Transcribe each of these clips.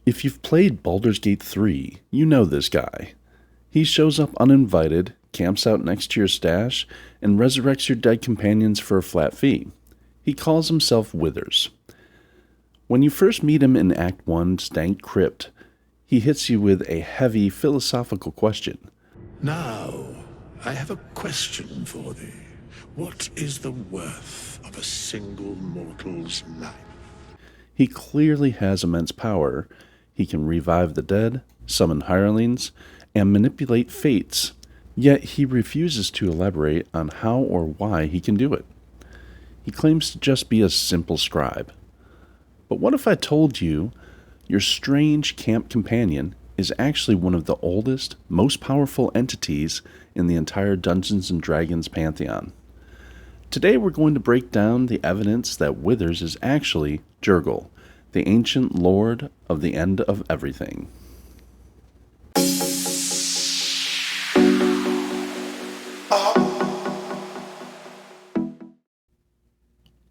If you've played Baldur's Gate 3, you know this guy. He shows up uninvited, camps out next to your stash, and resurrects your dead companions for a flat fee. He calls himself Withers. When you first meet him in Act 1's dank crypt, he hits you with a heavy philosophical question. Now, I have a question for thee. What is the worth of a single mortal's life? He clearly has immense power. He can revive the dead, summon hirelings, and manipulate fates, yet he refuses to elaborate on how or why he can do it. He claims to just be a simple scribe. But what if I told you your strange camp companion is actually one of the oldest, most powerful entities in the entire Dungeons & Dragons pantheon? Today we're going to break down the evidence that Withers is actually Jurgle, the ancient lord of the end of everything.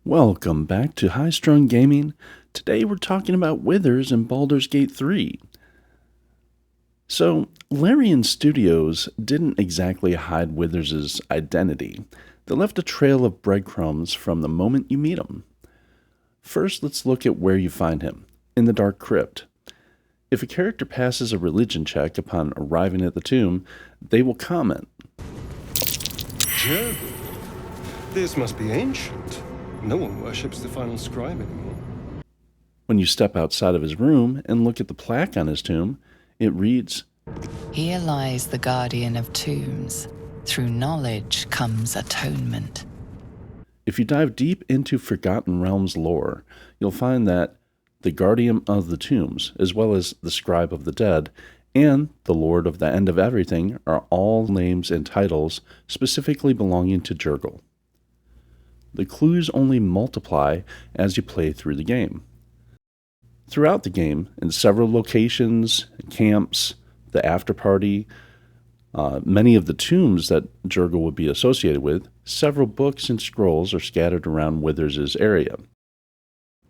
Welcome back to High Strung Gaming. Today we're talking about Withers in Baldur's Gate 3. So, Larian Studios didn't exactly hide Withers' identity. They left a trail of breadcrumbs from the moment you meet him. First, let's look at where you find him, in the Dark Crypt. If a character passes a religion check upon arriving at the tomb, they will comment, Jurgle? This must be ancient. No one worships the final scribe anymore. When you step outside of his room and look at the plaque on his tomb, it reads, "Here lies the guardian of tombs. Through knowledge comes atonement." If you dive deep into Forgotten Realms lore, you'll find that the Guardian of the Tombs, as well as the Scribe of the Dead, and the Lord of the End of Everything are all names and titles specifically belonging to Jurgle. The clues only multiply as you play through the game. Throughout the game, in several locations, camps, the after party, many of the tombs that Jurgle would be associated with, several books and scrolls are scattered around Withers' area.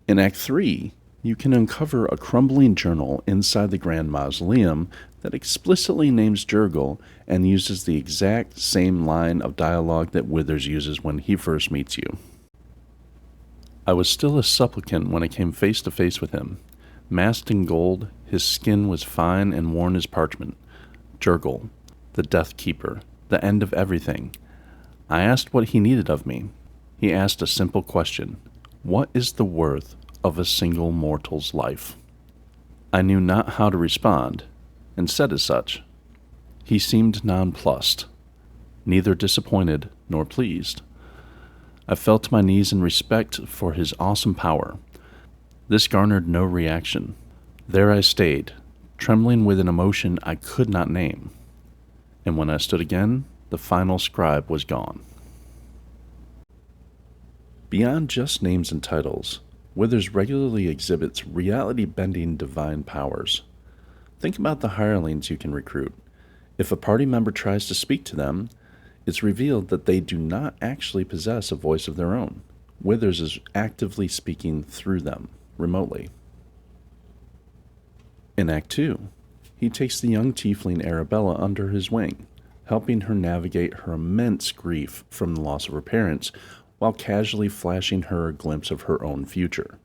In Act 3, you can uncover a crumbling journal inside the Grand Mausoleum that explicitly names Jurgle and uses the exact same line of dialogue that Withers uses when he first meets you. I was still a supplicant when I came face to face with him. Masked in gold, his skin was fine and worn as parchment. Jurgle, the Death Keeper, the end of everything. I asked what he needed of me. He asked a simple question. What is the worth of a single mortal's life? I knew not how to respond, and said as such. He seemed nonplussed, neither disappointed nor pleased. I fell to my knees in respect for his awesome power. This garnered no reaction. There I stayed, trembling with an emotion I could not name. And when I stood again, the final scribe was gone. Beyond just names and titles, Withers regularly exhibits reality-bending divine powers. Think about the hirelings you can recruit. If a party member tries to speak to them, it's revealed that they do not actually possess a voice of their own. Withers is actively speaking through them, remotely. In Act 2, he takes the young tiefling Arabella under his wing, helping her navigate her immense grief from the loss of her parents, while casually flashing her a glimpse of her own future.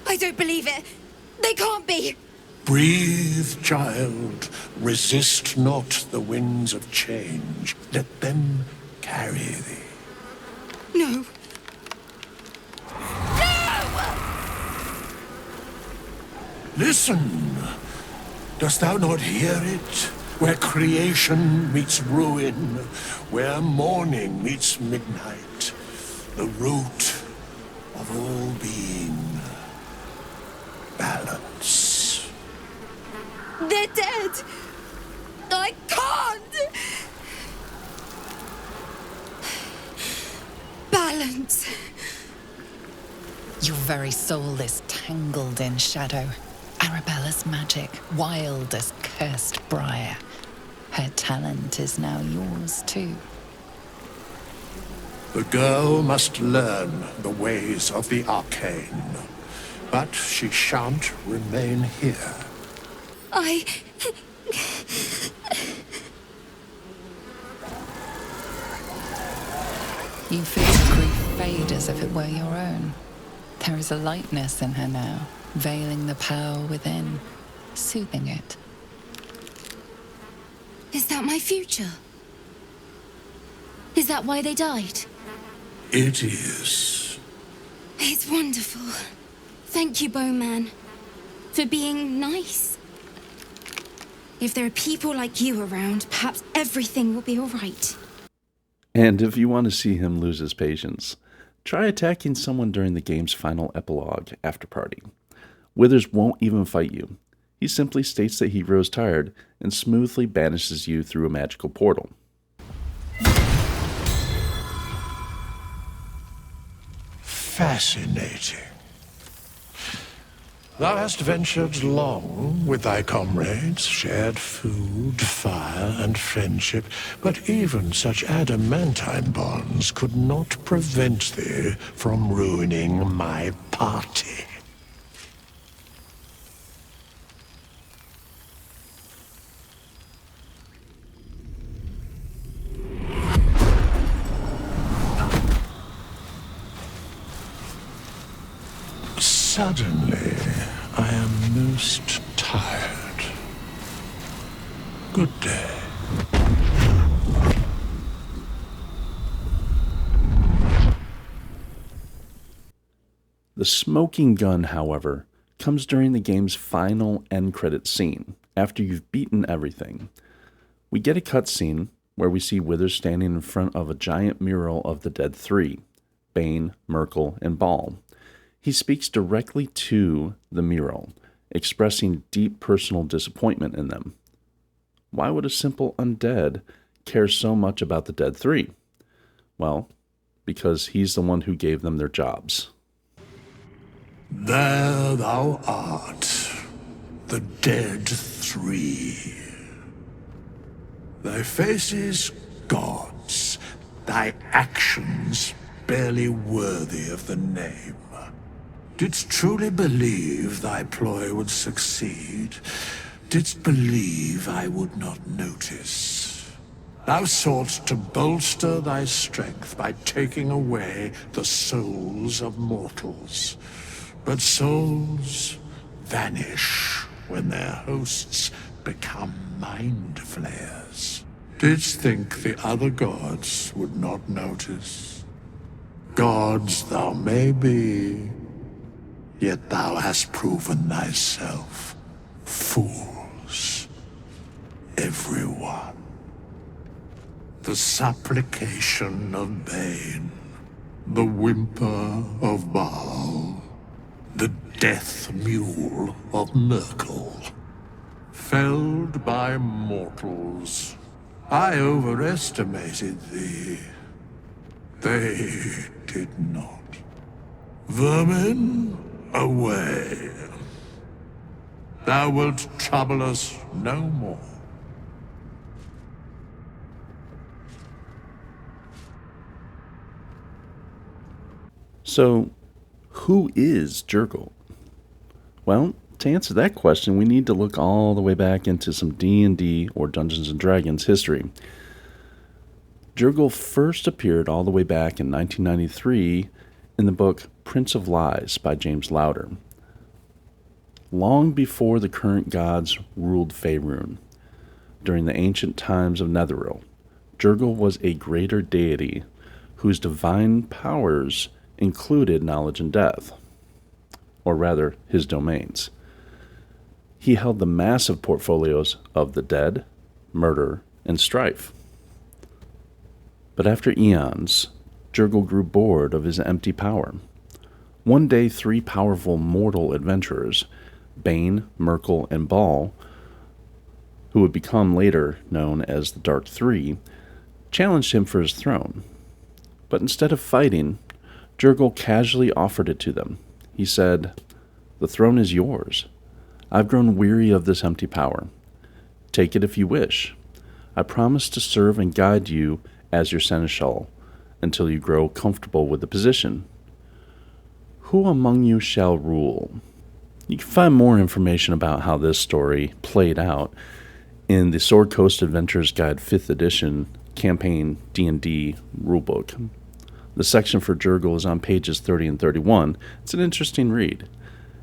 I don't believe it. They can't be. Breathe, child. Resist not the winds of change. Let them carry thee. No. Listen. Dost thou not hear it? Where creation meets ruin, where morning meets midnight, the root of all being. Balance. They're dead. I can't. Balance. Your very soul is tangled in shadow. Arabella's magic, wild as cursed briar. Her talent is now yours too. The girl must learn the ways of the arcane. But she shan't remain here. You feel the grief fade as if it were your own. There is a lightness in her now, veiling the power within, soothing it. Is that my future? Is that why they died? It is. It's wonderful. Thank you, Bowman, for being nice. If there are people like you around, perhaps everything will be all right. And if you want to see him lose his patience, try attacking someone during the game's final epilogue after party. Withers won't even fight you. He simply states that he grows tired and smoothly banishes you through a magical portal. Fascinating. Thou hast ventured long with thy comrades, shared food, fire, and friendship, but even such adamantine bonds could not prevent thee from ruining my party. Suddenly, I am most tired. Good day. The smoking gun, however, comes during the game's final end credits scene, after you've beaten everything. We get a cutscene where we see Withers standing in front of a giant mural of the dead three, Bane, Merkel, and Ball. He speaks directly to the mural, expressing deep personal disappointment in them. Why would a simple undead care so much about the dead three? Well, because he's the one who gave them their jobs. There thou art, the dead three. Thy faces gods, thy actions barely worthy of the name. Didst truly believe thy ploy would succeed? Didst believe I would not notice? Thou soughtst to bolster thy strength by taking away the souls of mortals. But souls vanish when their hosts become mind flayers. Didst think the other gods would not notice? Gods thou may be, yet thou hast proven thyself fools, everyone. The supplication of Bane, the whimper of Baal, the death mule of Merkel. Felled by mortals, I overestimated thee. They did not. Vermin, away. Thou wilt trouble us no more. So, who is Jurgle? Well, to answer that question, we need to look all the way back into some D&D or Dungeons & Dragons history. Jurgle first appeared all the way back in 1993 in the book Prince of Lies by James Lauder. Long before the current gods ruled Faerun, during the ancient times of Netheril, Jurgle was a greater deity whose divine powers included knowledge and death, or rather, his domains. He held the massive portfolios of the dead, murder, and strife. But after eons, Jurgle grew bored of his empty power. One day, three powerful mortal adventurers, Bane, Merkel, and Ball, who would become later known as the Dark Three, challenged him for his throne. But instead of fighting, Jurgle casually offered it to them. He said, "The throne is yours. I've grown weary of this empty power. Take it if you wish. I promise to serve and guide you as your seneschal until you grow comfortable with the position. Who among you shall rule? You can find more information about how this story played out in the Sword Coast Adventures Guide 5th edition campaign D&D rulebook. The section for Jurgle is on pages 30 and 31. It's an interesting read,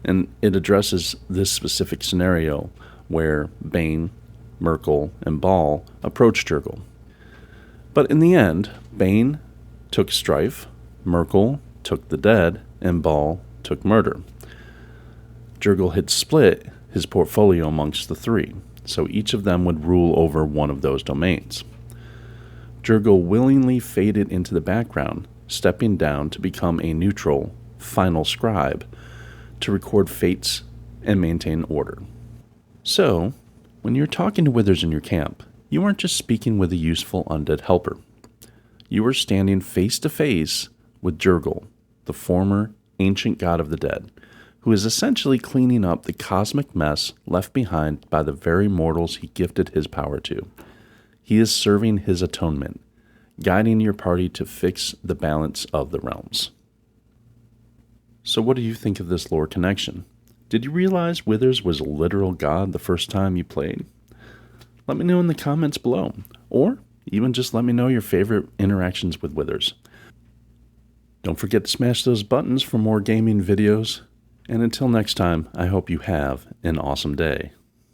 and it addresses this specific scenario where Bane, Merkel, and Ball approach Jurgle. But in the end, Bane took strife, Merkel took the dead, and Ball took murder. Jurgle had split his portfolio amongst the three, so each of them would rule over one of those domains. Jurgle willingly faded into the background, stepping down to become a neutral, final scribe to record fates and maintain order. So, when you're talking to withers in your camp, you aren't just speaking with a useful undead helper. You are standing face to face with Jurgle, the former ancient god of the dead, who is essentially cleaning up the cosmic mess left behind by the very mortals he gifted his power to. He is serving his atonement, guiding your party to fix the balance of the realms. So what do you think of this lore connection? Did you realize Withers was a literal god the first time you played? Let me know in the comments below, or even just let me know your favorite interactions with Withers. Don't forget to smash those buttons for more gaming videos, and until next time, I hope you have an awesome day.